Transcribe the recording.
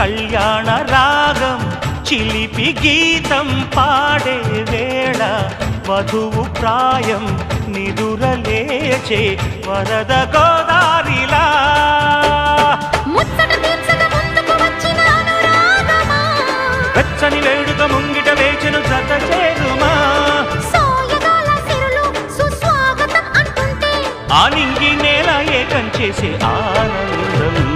కళ్యాణ రాగం చిలిపి గీతం పాడే వేళ వధువు ప్రాయం నిదురలేచే వరద గోదారిలా వెచ్చని వేడుక ముంగిట వేచెను జత చేరుమా ఆ నింగి నేల ఏకం చేసే ఆనందం